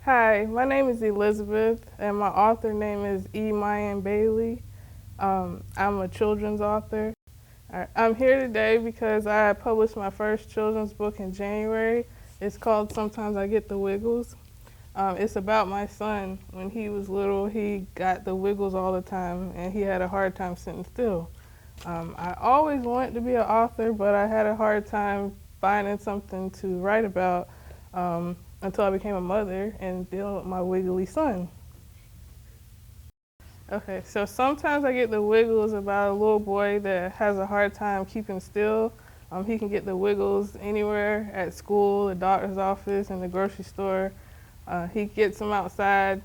Hi, my name is Elizabeth, and my author name is Miann Bailey. I'm a children's author. I'm here today because I published my first children's book in January. It's called Sometimes I Get the Wiggles. It's about my son. When he was little, he got the wiggles all the time, and he had a hard time sitting still. I always wanted to be an author, but I had a hard time finding something to write about until I became a mother and dealing with my wiggly son. Okay, so sometimes I get the wiggles about a little boy that has a hard time keeping still. He can get the wiggles anywhere at school, the doctor's office, and the grocery store. He gets them outside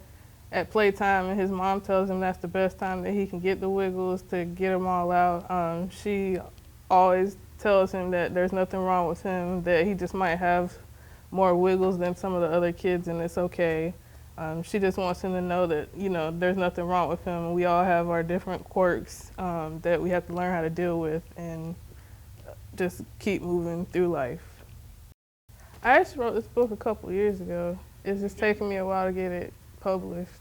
at playtime, and his mom tells him that's the best time that he can get the wiggles to get them all out. She always tells him that there's nothing wrong with him, that he just might have more wiggles than some of the other kids, and it's okay. She just wants him to know that, there's nothing wrong with him. We all have our different quirks that we have to learn how to deal with and just keep moving through life. I actually wrote this book a couple years ago. It's just taken me a while to get it published.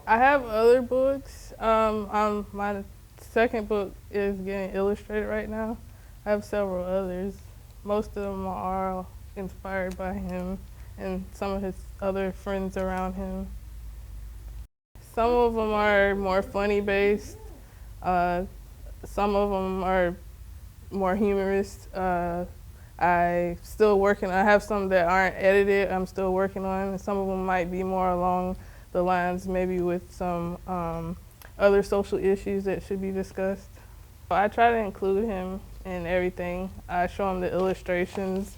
I have other books. My second book is getting illustrated right now. I have several others. Most of them are inspired by him and some of his other friends around him. Some of them are more funny based. Some of them are more humorous. I have some that aren't edited, I'm still working on, and some of them might be more along the lines maybe with some other social issues that should be discussed. I try to include him in everything. I show him the illustrations,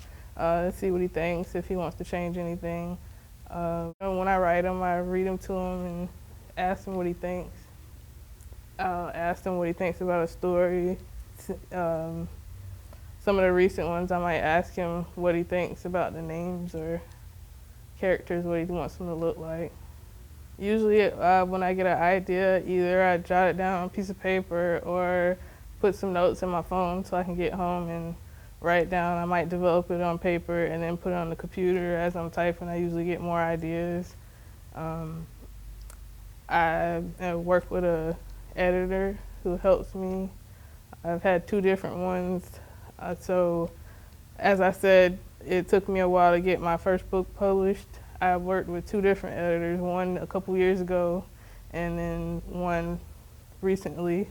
see what he thinks, if he wants to change anything. When I write him, I read them to him and ask him what he thinks. I'll ask him what he thinks about a story. Some of the recent ones, I might ask him what he thinks about the names or characters, what he wants them to look like. Usually when I get an idea, either I jot it down on a piece of paper or put some notes in my phone so I can get home and write it down. I might develop it on paper and then put it on the computer as I'm typing. I usually get more ideas. I work with an editor who helps me. I've had 2 different ones. So, as I said, it took me a while to get my first book published. I worked with 2 different editors, one a couple years ago and then one recently.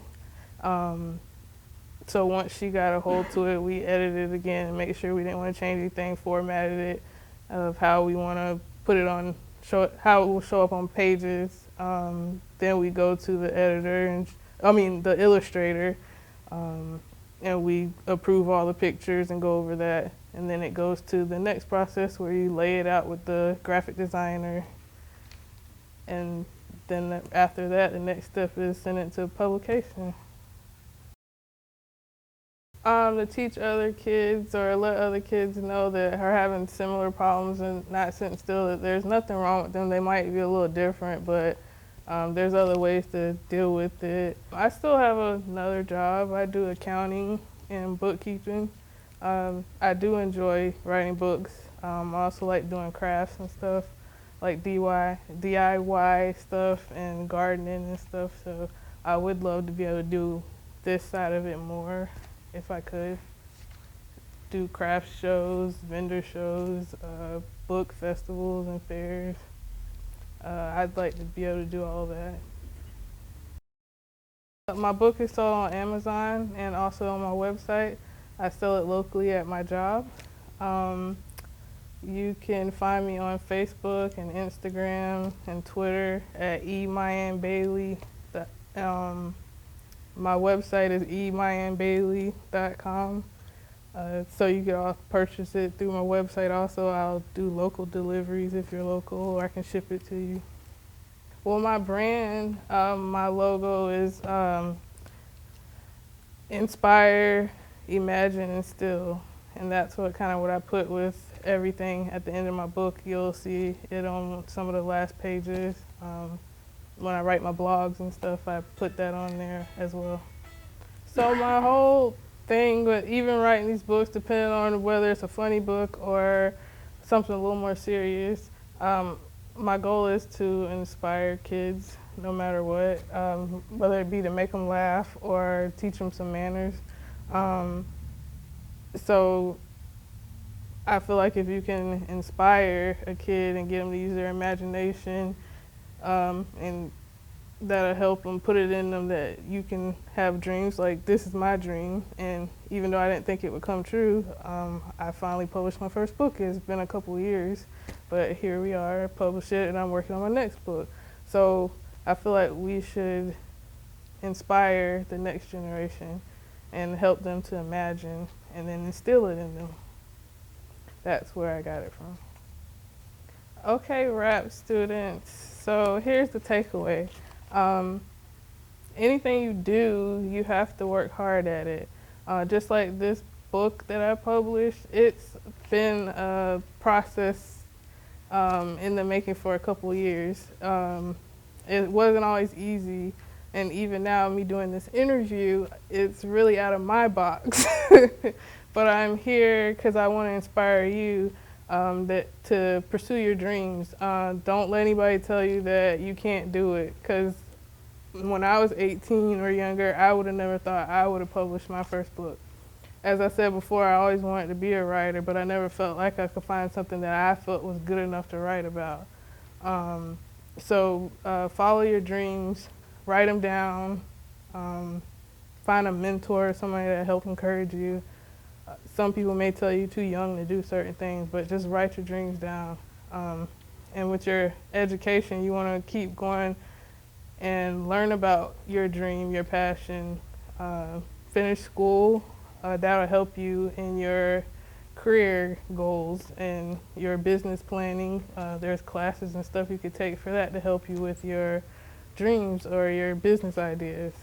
So once she got a hold to it, we edited it again and made sure we didn't want to change anything, formatted it of how we want to put it on, how it will show up on pages. Then we go to the editor, the illustrator, and we approve all the pictures and go over that. And then it goes to the next process where you lay it out with the graphic designer. And then after that, the next step is send it to publication. To teach other kids or let other kids know that are having similar problems and not sitting still, that there's nothing wrong with them. They might be a little different, but there's other ways to deal with it. I still have another job. I do accounting and bookkeeping. I do enjoy writing books. I also like doing crafts and stuff, like DIY stuff and gardening and stuff. So I would love to be able to do this side of it more if I could. Do craft shows, vendor shows, book festivals and fairs. I'd like to be able to do all that. My book is sold on Amazon and also on my website. I sell it locally at my job. You can find me on Facebook and Instagram and Twitter at emiannbailey. My website is emiannbailey.com. So you can all purchase it through my website also. I'll do local deliveries if you're local, or I can ship it to you. Well, my brand, my logo is inspire, imagine, and still. And that's what I put with everything at the end of my book. You'll see it on some of the last pages. When I write my blogs and stuff, I put that on there as well. So my whole thing with even writing these books, depending on whether it's a funny book or something a little more serious, My goal is to inspire kids no matter what, whether it be to make them laugh or teach them some manners. Um, so I feel like if you can inspire a kid and get them to use their imagination, and that'll help them put it in them that you can have dreams. Like, this is my dream, and even though I didn't think it would come true, I finally published my first book. It's been a couple of years, but here we are, published it, and I'm working on my next book. So I feel like we should inspire the next generation and help them to imagine and then instill it in them. That's where I got it from. Okay, rap students. So here's the takeaway. Anything you do, you have to work hard at it. Just like this book that I published, it's been a process in the making for a couple years. It wasn't always easy, and even now, me doing this interview, it's really out of my box. But I'm here because I want to inspire you to pursue your dreams. Don't let anybody tell you that you can't do it, because when I was 18 or younger, I would have never thought I would have published my first book. As I said before, I always wanted to be a writer, but I never felt like I could find something that I felt was good enough to write about. So follow your dreams, write them down, find a mentor, somebody that helps encourage you. Some people may tell you too young to do certain things, but just write your dreams down. And with your education, you want to keep going and learn about your dream, your passion. Finish school. That'll help you in your career goals and your business planning. There's classes and stuff you could take for that to help you with your dreams or your business ideas.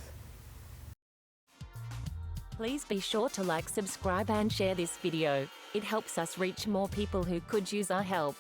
Please be sure to like, subscribe and share this video. It helps us reach more people who could use our help.